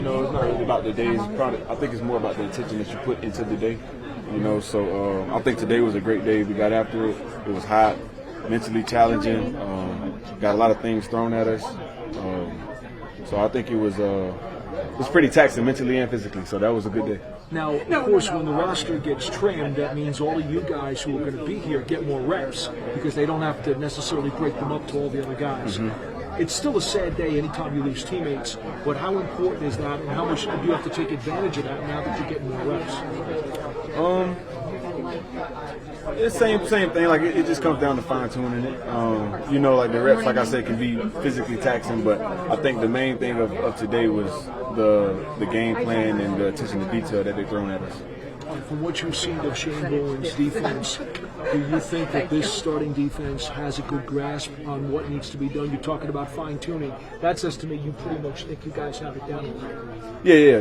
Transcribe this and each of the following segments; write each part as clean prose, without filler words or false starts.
No, it's not really about the day. I think it's more about the attention that you put into the day. So I think today was a great day. We got after it. It was hot, mentally challenging. Got a lot of things thrown at us. So I think it was pretty taxing mentally and physically. So that was a good day. Now, of course, when the roster gets trimmed, that means all of you guys who are going to be here get more reps because they don't have to necessarily break them up to all the other guys. Mm-hmm. It's still a sad day anytime you lose teammates, but how important is that, and how much do you have to take advantage of that now that you're getting more reps? It's same thing. Like it just comes down to fine tuning it. Like the reps, like I said, can be physically taxing, but I think the main thing of today was the game plan and the attention to detail that they're throwing at us. From what you've seen of Shane Bowen's defense, do you think that this starting defense has a good grasp on what needs to be done? You're talking about fine-tuning. That says to me you pretty much think you guys have it down. Yeah.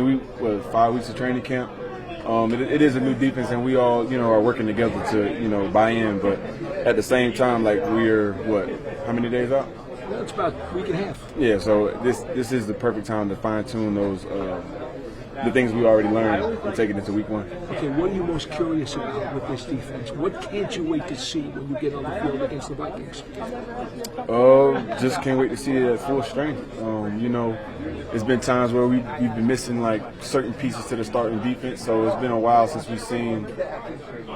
We 5 weeks of training camp. It is a new defense, and we all, are working together to, buy in. But at the same time, like we're how many days out? Well, it's about a week and a half. Yeah, so this is the perfect time to fine-tune those the things we already learned and take it into week 1. Okay, what are you most curious about with this defense? What can't you wait to see when you get on the field against the Vikings? Just can't wait to see it at full strength. It's been times where we've been missing like certain pieces to the starting defense, so it's been a while since we've seen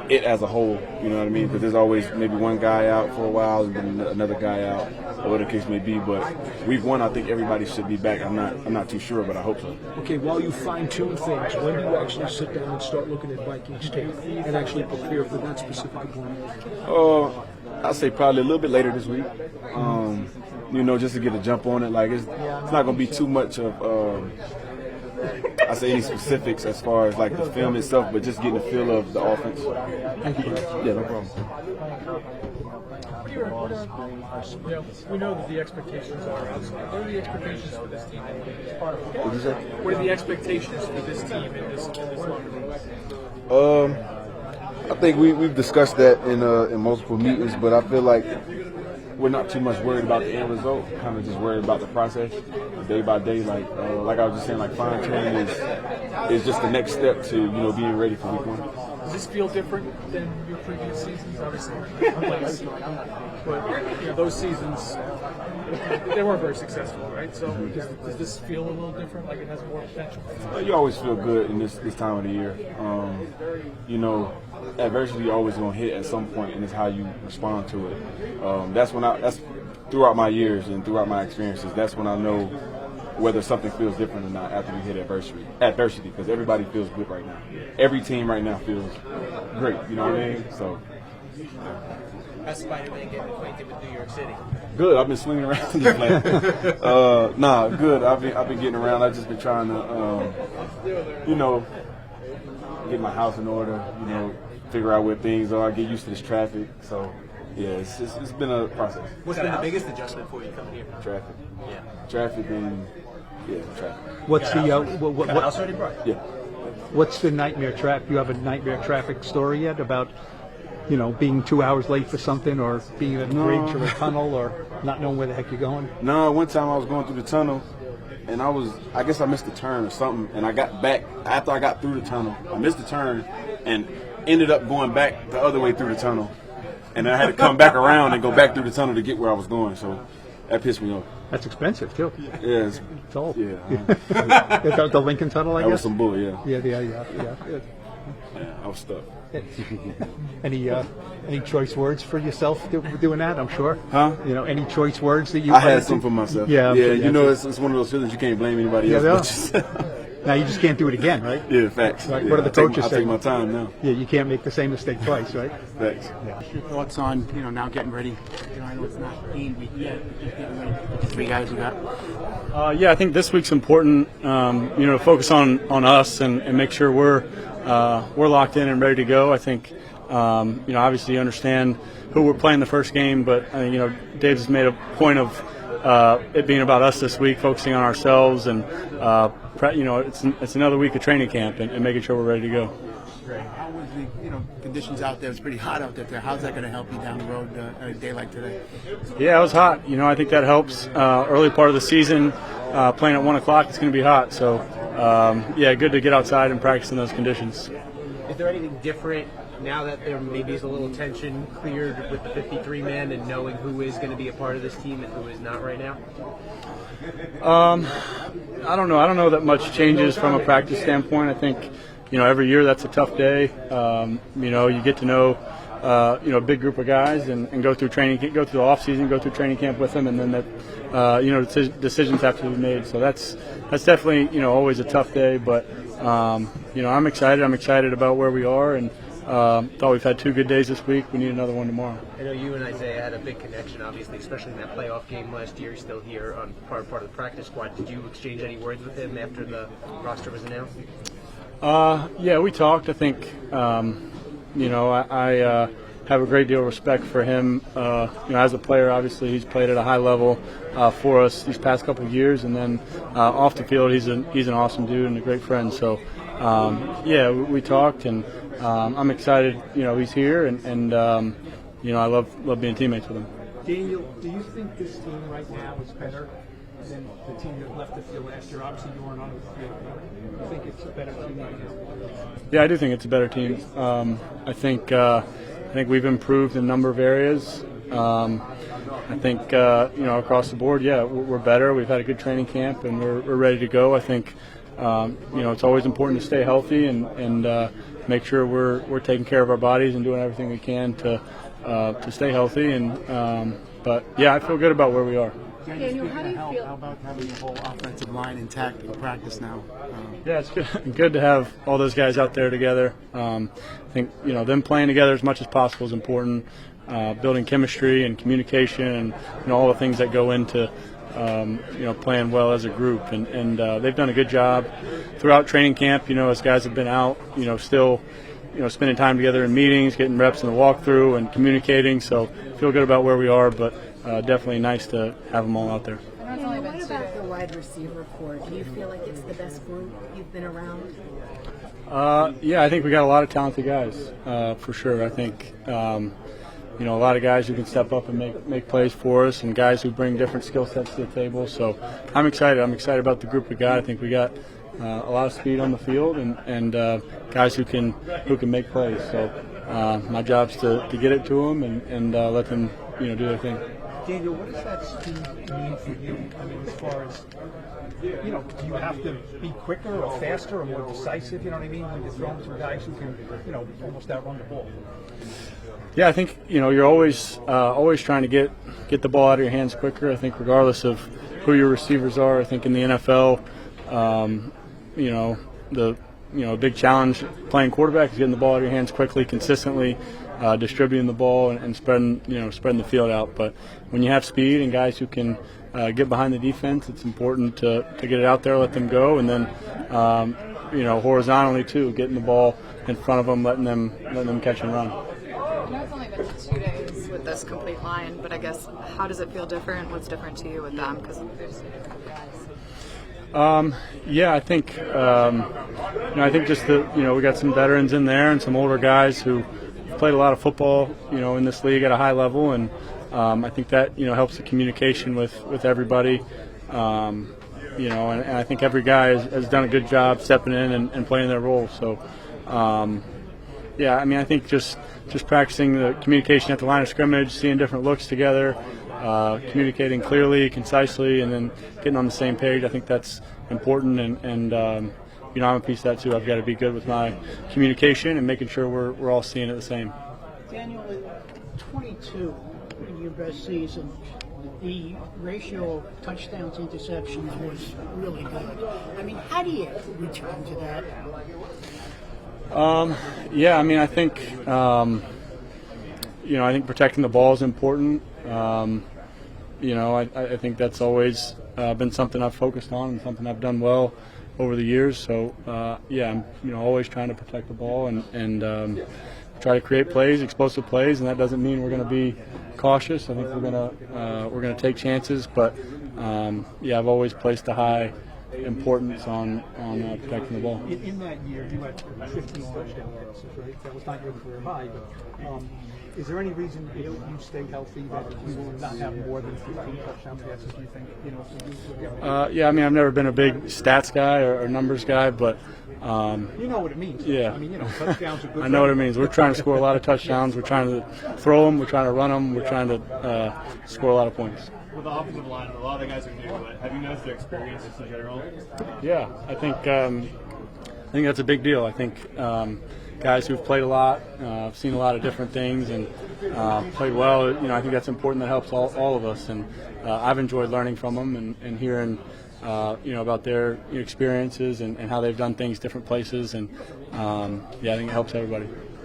it as a whole. You know what I mean? Because there's always maybe one guy out for a while and then another guy out, or whatever the case may be. But week 1, I think everybody should be back. I'm not too sure, but I hope so. Okay, while you fine-tune things, when do you actually sit down and start looking at Vikings tape and actually prepare for that specific opponent? I'll say probably a little bit later this week. Just to get a jump on it. Like it's not going to be too much of I say any specifics as far as like the film itself, but just getting a feel of the offense. Thank you. Yeah, no problem. We know that the expectations are outside. What are the expectations for this team? What did you say? What are the expectations for this team in this locker room? I think we've discussed that in multiple meetings, but I feel like we're not too much worried about the end result. Kind of just worried about the process, day by day. Like I was just saying, like fine tuning is just the next step to being ready for week 1. Does this feel different than your previous seasons? Obviously, but those seasons they weren't very successful, right? So does this feel a little different? Like it has more potential? You always feel good in this time of the year. Adversity always gonna hit at some point, and it's how you respond to it. That's throughout my years and throughout my experiences. That's when I know whether something feels different or not after we hit adversity, because everybody feels good right now. Every team right now feels great. You know what I mean? So. How's Spider-Man getting acquainted with New York City? Good. I've been swinging around this land. Good. I've been getting around. I've just been trying to, get my house in order. Figure out where things are. Get used to this traffic. So, yeah, it's been a process. What's been the biggest adjustment for you coming here? Traffic. Yeah. Traffic and traffic. What's the house already brought? Yeah. what's the nightmare traffic? Do you have a nightmare traffic story yet about, being 2 hours late for something, or being at a bridge or a tunnel, or not knowing where the heck you're going? No, one time I was going through the tunnel, and I guess I missed the turn or something, and I got back after I got through the tunnel. I missed the turn and ended up going back the other way through the tunnel, and I had to come back around and go back through the tunnel to get where I was going. So that pissed me off. That's expensive too. Yeah, It's old. yeah. The Lincoln Tunnel, I That guess. was some bull. Yeah. Yeah. I was stuck. Any choice words for yourself doing that? I'm sure. Huh? Any choice words that you? I had some for myself. Yeah. It's one of those feelings you can't blame anybody else. Now you just can't do it again, right? Yeah, facts. Like, yeah, what are the coaches I saying? take my time now. Yeah, you can't make the same mistake twice, right? Facts. Your thoughts on now getting ready? I know it's not game week yet, but just getting ready for the 3 guys we got. I think this week's important. To focus on us and make sure we're locked in and ready to go. I think obviously you understand who we're playing the first game, but I think Dave's has made a point of it being about us this week, focusing on ourselves, and it's another week of training camp and making sure we're ready to go. yesterday. How was the conditions out there? It was pretty hot out there. How's that going to help you down the road on a day like today? Yeah, it was hot. I think that helps. Early part of the season, playing at 1 o'clock, it's going to be hot. So, yeah, good to get outside and practice in those conditions. Is there anything different now that there maybe is a little tension cleared with the 53-man and knowing who is going to be a part of this team and who is not right now? I don't know. I don't know that much changes from a practice standpoint. I think, every year that's a tough day. You get to know, a big group of guys and go through training, go through the off season, go through training camp with them, and then decisions have to be made. So that's definitely, always a tough day. But, I'm excited. I'm excited about where we are, and thought we've had 2 good days this week. We need another one tomorrow. I know you and Isaiah had a big connection, obviously, especially in that playoff game last year. He's still here on part of the practice squad. Did you exchange any words with him after the roster was announced? Yeah, we talked. I think, I have a great deal of respect for him. As a player, obviously, he's played at a high level for us these past couple of years, and then off the field, he's an awesome dude and a great friend. So, yeah, we talked, and I'm excited. He's here, and I love being teammates with him. Daniel, do you think this team right now is better than the team that left the field last year? Obviously, you weren't on the field. Do you think it's a better team right now? Yeah, I do think it's a better team. I think we've improved in a number of areas. I think across the board, yeah, we're better. We've had a good training camp, and we're ready to go. I think it's always important to stay healthy and make sure we're taking care of our bodies and doing everything we can to stay healthy. But yeah, I feel good about where we are. Daniel, how do you feel? How about having the whole offensive line intact in practice now? Yeah, it's good to have all those guys out there together. I think them playing together as much as possible is important. Building chemistry and communication and all the things that go into playing well as a group, and they've done a good job throughout training camp. As guys have been out, still spending time together in meetings, getting reps in the walkthrough, and communicating. So feel good about where we are, but definitely nice to have them all out there. And what about the wide receiver corps? Do you feel like it's the best group you've been around? Yeah, I think we got a lot of talented guys for sure. I think a lot of guys who can step up and make plays for us, and guys who bring different skill sets to the table. So I'm excited. I'm excited about the group we got. I think we got a lot of speed on the field and guys who can make plays. So my job's to get it to them and let them do their thing. Daniel, what does that speed mean for you? I mean, as far as, do you have to be quicker or faster or more decisive, you know what I mean, when you're throwing some guys who can, almost outrun the ball? Yeah, I think, you're always trying to get the ball out of your hands quicker. I think regardless of who your receivers are, I think in the NFL, a big challenge playing quarterback is getting the ball out of your hands quickly, consistently, distributing the ball and spreading the field out. But when you have speed and guys who can get behind the defense, it's important to get it out there, let them go, and then horizontally too, getting the ball in front of them, letting them catch and run. I know it's only been 2 days with this complete line, but I guess how does it feel different? What's different to you with them? Because there's so different guys. Yeah, I think I think just that we got some veterans in there and some older guys who played a lot of football in this league at a high level, and I think that helps the communication with everybody. And I think every guy has done a good job stepping in and playing their role. So yeah, I mean, I think just practicing the communication at the line of scrimmage, seeing different looks together, communicating clearly, concisely, and then getting on the same page. I think that's important, and I'm a piece of that too. I've got to be good with my communication and making sure we're all seeing it the same. Daniel, in 22, in your best season, the ratio of touchdowns, interceptions was really good. I mean, how do you return to that? Yeah, I mean, I think I think protecting the ball is important. I think that's always been something I've focused on and something I've done well over the years. So yeah, I'm always trying to protect the ball and try to create plays, explosive plays, and that doesn't mean we're going to be cautious. I think we're going to take chances, but yeah, I've always placed a high importance on protecting the ball. In that year, you had 15 touchdown passes, right? That was not your career high, but is there any reason if you stay healthy that you will not have more than 15 touchdown passes, do you think? You know, Yeah, I mean, I've never been a big stats guy or numbers guy, but you know what it means. Yeah. I mean, you know, touchdowns are good. I know what it means. We're trying to score a lot of touchdowns. We're trying to throw them. We're trying to run them. We're trying to score a lot of points. With the offensive line, a lot of the guys are new, but have you noticed their experience in general? Yeah, I think that's a big deal. I think guys who've played a lot, seen a lot of different things, and played well. You know, I think that's important. That helps all of us, and I've enjoyed learning from them and hearing about their experiences and how they've done things different places, and yeah, I think it helps everybody.